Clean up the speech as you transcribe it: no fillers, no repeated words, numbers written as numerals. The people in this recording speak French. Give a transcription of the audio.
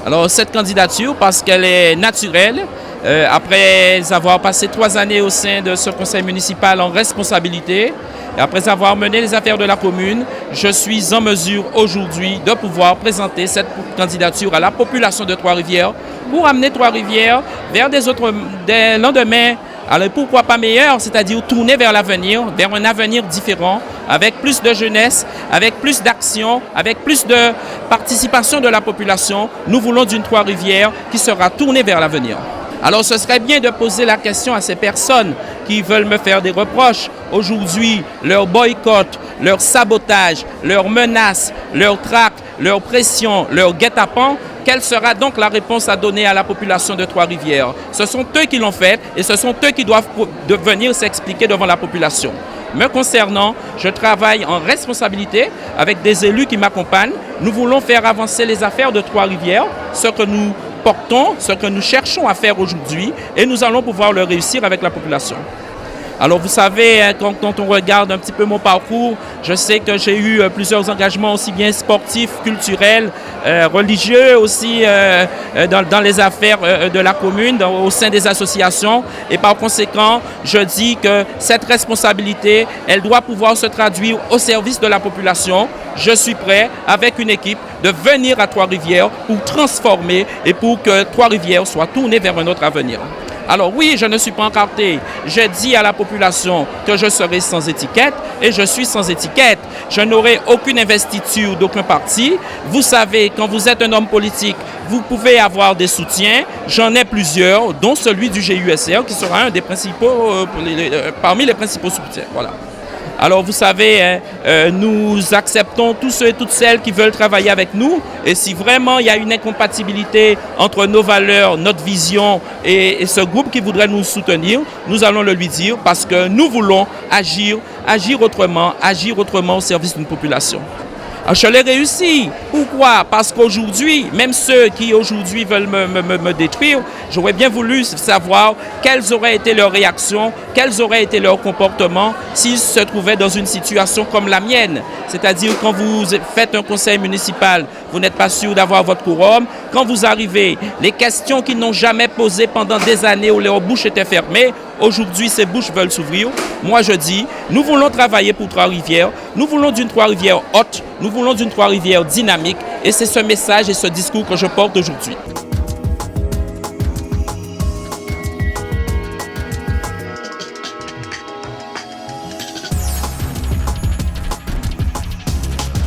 Alors cette candidature, parce qu'elle est naturelle, après avoir passé 3 années au sein de ce conseil municipal en responsabilité, et après avoir mené les affaires de la commune, je suis en mesure aujourd'hui de pouvoir présenter cette candidature à la population de Trois-Rivières pour amener Trois-Rivières vers des lendemains, alors pourquoi pas meilleurs, c'est-à-dire tourner vers l'avenir, vers un avenir différent, avec plus de jeunesse, avec plus d'action, avec plus de participation de la population. Nous voulons d'une Trois-Rivières qui sera tournée vers l'avenir. Alors ce serait bien de poser la question à ces personnes qui veulent me faire des reproches. Aujourd'hui, leur boycott, leur sabotage, leurs menaces, leur traque, leur pression, leur guet-apens, quelle sera donc la réponse à donner à la population de Trois-Rivières? Ce sont eux qui l'ont fait et ce sont eux qui doivent venir s'expliquer devant la population. Me concernant, je travaille en responsabilité avec des élus qui m'accompagnent. Nous voulons faire avancer les affaires de Trois-Rivières, ce que nous portons, ce que nous cherchons à faire aujourd'hui, et nous allons pouvoir le réussir avec la population. Alors vous savez, quand on regarde un petit peu mon parcours, je sais que j'ai eu plusieurs engagements aussi bien sportifs, culturels, religieux aussi dans les affaires de la commune, au sein des associations. Et par conséquent, je dis que cette responsabilité, elle doit pouvoir se traduire au service de la population. Je suis prêt, avec une équipe, de venir à Trois-Rivières pour transformer et pour que Trois-Rivières soit tournée vers un autre avenir. Alors oui, je ne suis pas encarté. J'ai dit à la population que je serai sans étiquette et je suis sans étiquette. Je n'aurai aucune investiture d'aucun parti. Vous savez, quand vous êtes un homme politique, vous pouvez avoir des soutiens. J'en ai plusieurs, dont celui du GUSR qui sera un des principaux, parmi les principaux soutiens. Voilà. Alors vous savez, nous acceptons tous ceux et toutes celles qui veulent travailler avec nous. Et si vraiment il y a une incompatibilité entre nos valeurs, notre vision et ce groupe qui voudrait nous soutenir, nous allons le lui dire parce que nous voulons agir autrement au service d'une population. Alors, je l'ai réussi. Pourquoi? Parce qu'aujourd'hui, même ceux qui aujourd'hui veulent me détruire, j'aurais bien voulu savoir quelles auraient été leurs réactions, quels auraient été leurs comportements s'ils se trouvaient dans une situation comme la mienne. C'est-à-dire quand vous faites un conseil municipal, vous n'êtes pas sûr d'avoir votre quorum. Quand vous arrivez, les questions qu'ils n'ont jamais posées pendant des années où leurs bouches étaient fermées, aujourd'hui, ces bouches veulent s'ouvrir. Moi, je dis, nous voulons travailler pour Trois-Rivières. Nous voulons d'une Trois-Rivières haute. Nous voulons d'une Trois-Rivières dynamique. Et c'est ce message et ce discours que je porte aujourd'hui.